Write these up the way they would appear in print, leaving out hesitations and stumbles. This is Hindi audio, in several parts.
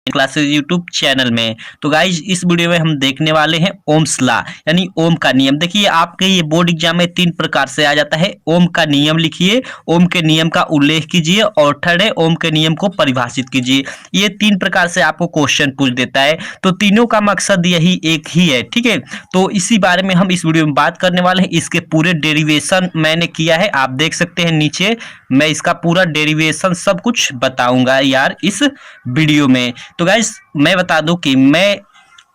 क्लासेस यूट्यूब चैनल में। तो गाइज इस वीडियो में हम देखने वाले हैं ओम्स लॉ यानी ओम का नियम। देखिए आपके ये बोर्ड एग्जाम में 3 प्रकार से आ जाता है। ओम का नियम लिखिए, ओम के नियम का उल्लेख कीजिए और थर्ड है ओम के नियम को परिभाषित कीजिए। ये 3 प्रकार से आपको क्वेश्चन पूछ देता है। तो तीनों का मकसद यही एक ही है, ठीक है। तो इसी बारे में हम इस वीडियो में बात करने वाले हैं। इसके पूरे डेरिवेशन मैंने किया है, आप देख सकते हैं नीचे। मैं इसका पूरा डेरिवेशन सब कुछ बताऊंगा यार इस वीडियो में। तो गाइस मैं बता दूं कि मैं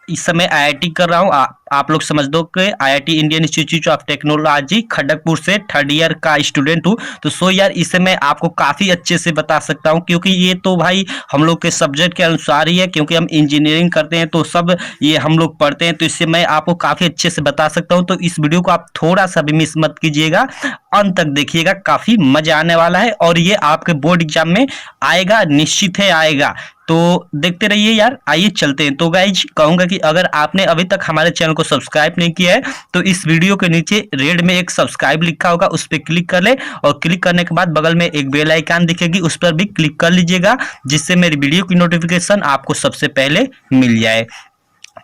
इस समय आईआईटी कर रहा हूँ। आप लोग समझ दो कि IIT Indian institute of technology Kharagpur से 3rd ईयर का स्टूडेंट हूँ। तो सो यार इसे मैं आपको काफ़ी अच्छे से बता सकता हूँ, क्योंकि ये तो भाई हम लोग के सब्जेक्ट के अनुसार ही है, क्योंकि हम इंजीनियरिंग करते हैं तो सब ये हम लोग पढ़ते हैं। तो इससे मैं आपको काफ़ी अच्छे से बता सकता हूँ। तो इस वीडियो को आप थोड़ा सा भी मिस मत कीजिएगा, अंत तक देखिएगा, काफ़ी मजा आने वाला है और ये आपके बोर्ड एग्जाम में आएगा, निश्चित है आएगा। तो देखते रहिए यार। आइए चलते हैं। तो गाइज कहूंगा कि अगर आपने अभी तक हमारे चैनल को सब्सक्राइब नहीं किया है तो इस वीडियो के नीचे रेड में एक सब्सक्राइब लिखा होगा, उस पर क्लिक कर ले और क्लिक करने के बाद बगल में एक बेल आइकन दिखेगी, उस पर भी क्लिक कर लीजिएगा, जिससे मेरी वीडियो की नोटिफिकेशन आपको सबसे पहले मिल जाए।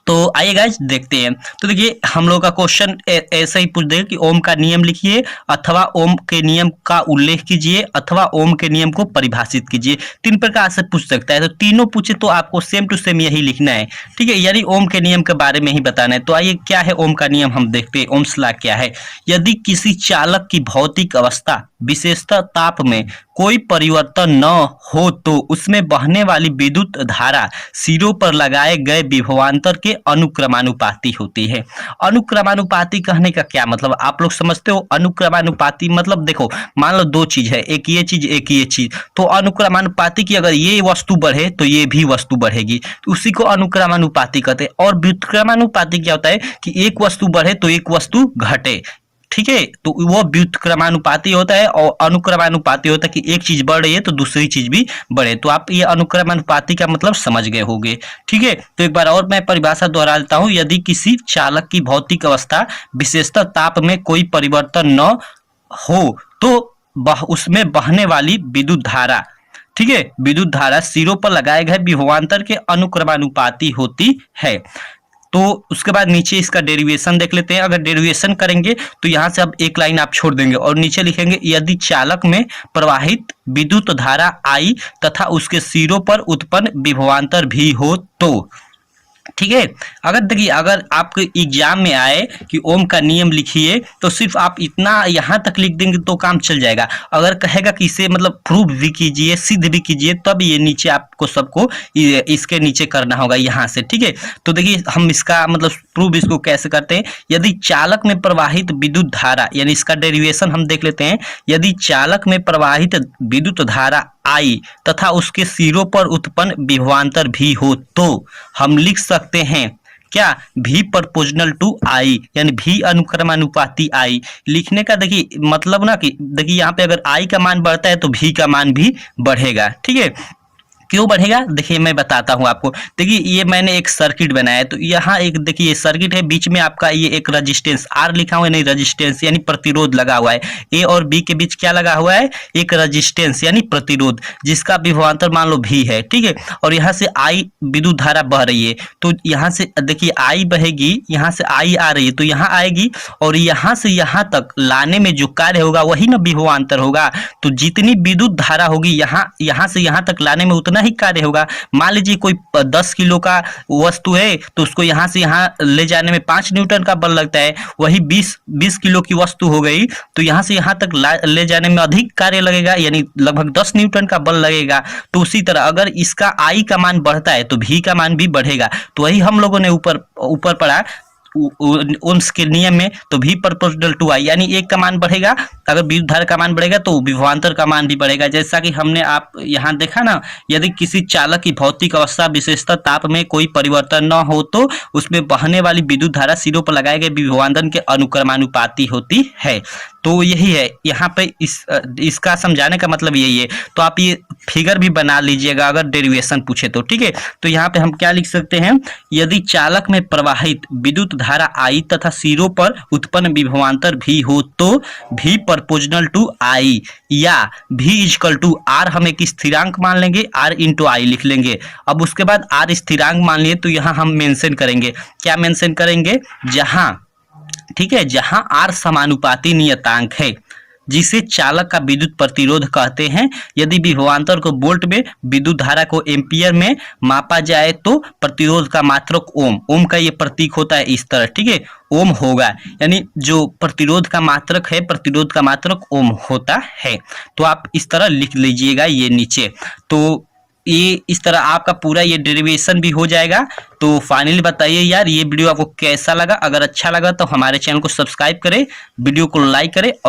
तो आइए गाइस देखते हैं। तो देखिए हम लोग का क्वेश्चन ऐसा ही पूछ देगा कि ओम का नियम लिखिए अथवा ओम के नियम का उल्लेख कीजिए अथवा ओम के नियम को परिभाषित कीजिए। 3 प्रकार से पूछ सकता है। तो तीनों पूछे तो आपको सेम टू सेम यही लिखना है, ठीक है, यानी ओम के नियम के बारे में ही बताना है। तो आइए क्या है ओम का नियम हम देखते हैं। ओम्स लॉ क्या है। यदि किसी चालक की भौतिक अवस्था विशेषता ताप में कोई परिवर्तन न हो तो उसमें बहने वाली विद्युत धारा सिरों पर लगाए गए विभवांतर के अनुक्रमानुपाती होती है। अनुक्रमानुपाती कहने का क्या मतलब आप लोग समझते हो? अनुक्रमानुपाती मतलब देखो, मान लो 2 चीज है, एक ये चीज एक ये चीज, तो अनुक्रमानुपाती की अगर ये वस्तु बढ़े तो ये भी वस्तु बढ़ेगी, तो उसी को अनुक्रमानुपाती कहते हैं। और व्युत्क्रमानुपाती क्या होता है कि एक वस्तु बढ़े तो एक वस्तु घटे, ठीक है, तो वो व्युत्क्रमानुपाती होता है। और अनुक्रमानुपाती होता है कि एक चीज बढ़ रही है तो दूसरी चीज भी बढ़े। तो आप ये अनुक्रमानुपाती का मतलब समझ गए होंगे, ठीक है। तो एक बार और मैं परिभाषा दोहरा देता हूं। यदि किसी चालक की भौतिक अवस्था विशेषता ताप में कोई परिवर्तन न हो तो उसमें बहने वाली विद्युत धारा, ठीक है, विद्युत धारा सिरों पर लगाए गए विभवांतर के अनुक्रमानुपाती होती है। तो उसके बाद नीचे इसका डेरिवेशन देख लेते हैं। अगर डेरिवेशन करेंगे तो यहाँ से अब एक लाइन आप छोड़ देंगे और नीचे लिखेंगे यदि चालक में प्रवाहित विद्युत धारा आई तथा उसके सिरों पर उत्पन्न विभवांतर भी हो तो, ठीक है। अगर देखिए अगर आपके एग्जाम में आए कि ओम का नियम लिखिए तो सिर्फ आप इतना यहाँ तक लिख देंगे तो काम चल जाएगा। अगर कहेगा कि इसे मतलब प्रूव भी कीजिए, सिद्ध भी कीजिए, तब ये नीचे आपको सबको इसके नीचे करना होगा यहाँ से, ठीक है। तो देखिए हम इसका मतलब प्रूव इसको कैसे करते हैं। यदि चालक में प्रवाहित विद्युत धारा, यानी इसका डेरिवेशन हम देख लेते हैं। यदि चालक में प्रवाहित विद्युत धारा आई तथा उसके सिरों पर उत्पन्न विभवांतर भी हो तो हम लिख सकते हैं क्या, भी प्रोपोर्शनल टू आई, यानी भी अनुक्रमानुपाती आई। लिखने का देखिए मतलब ना कि देखिए यहाँ पे अगर आई का मान बढ़ता है तो भी का मान भी बढ़ेगा, ठीक है। क्यों बढ़ेगा देखिए मैं बताता हूं आपको। देखिए ये मैंने एक सर्किट बनाया है, तो यहाँ एक देखिए ये सर्किट है, बीच में आपका ये एक रजिस्टेंस आर लिखा हुआ है, नहीं रजिस्टेंस यानी प्रतिरोध लगा हुआ है। ए और बी के बीच क्या लगा हुआ है, एक रजिस्टेंस यानी प्रतिरोध, जिसका विभवांतर मान लो भी है, ठीक है। और यहाँ से आई विद्युत धारा बह रही है, तो यहाँ से देखिए आई बहेगी, यहाँ से आई आ रही है तो यहाँ आएगी और यहाँ से यहाँ तक लाने में जो कार्य होगा वही ना विभवांतर होगा। तो जितनी विद्युत धारा होगी यहाँ से यहाँ तक लाने में उतना ही कार्य होगा। मान लीजिए कोई 10 किलो का वस्तु है तो उसको यहाँ से यहाँ ले जाने में 5 न्यूटन का बल लगता है, वही 20 किलो की वस्तु हो गई तो यहाँ से यहाँ तक ले जाने में अधिक कार्य लगेगा, यानी लगभग 10 न्यूटन का बल लगेगा। तो उसी तरह अगर इसका आई का मान बढ़ता है तो भी का मान भी बढ़ेगा। तो वही हम लोगों ने ऊपर पढ़ा ओम्स के नियम में, तो भी प्रोपोर्शनल टू आई, यानी एक का मान बढ़ेगा, अगर विद्युत धारा का मान बढ़ेगा तो विभवांतर का मान भी बढ़ेगा। जैसा कि हमने आप यहाँ देखा ना, यदि किसी चालक की भौतिक अवस्था विशेषता ताप में कोई परिवर्तन न हो तो उसमें बहने वाली विद्युत धारा सिरों पर लगाए गए विभवांतर के अनुक्रमानुपाती होती है। तो यही है यहाँ पे इसका समझाने का मतलब यही है। तो आप ये फिगर भी बना लीजिएगा अगर डेरिवेशन पूछे तो, ठीक है। तो यहाँ पे हम क्या लिख सकते हैं, यदि चालक में प्रवाहित विद्युत धारा I तथा सिरों पर उत्पन्न विभवांतर V हो तो V प्रोपोर्शनल टू I या V इक्वल टू R हम एक स्थिरांक मान लेंगे, R इंटू I लिख लेंगे। अब उसके बाद R स्थिरांक मान लिए तो यहाँ हम मेंशन करेंगे, क्या मेंशन करेंगे, जहां, ठीक है, जहां R समानुपाती नियतांक है जिसे चालक का विद्युत प्रतिरोध कहते हैं। यदि विभवांतर को वोल्ट में, विद्युत धारा को एम्पियर में मापा जाए तो प्रतिरोध का मात्रक ओम, ओम का ये प्रतीक होता है इस तरह, ठीक है, ओम होगा, यानी जो प्रतिरोध का मात्रक है, प्रतिरोध का मात्रक ओम होता है। तो आप इस तरह लिख लीजिएगा ये नीचे। तो ये इस तरह आपका पूरा ये डेरिवेशन भी हो जाएगा। तो फाइनली बताइए यार ये वीडियो आपको कैसा लगा। अगर अच्छा लगा तो हमारे चैनल को सब्सक्राइब करें, वीडियो को लाइक करें और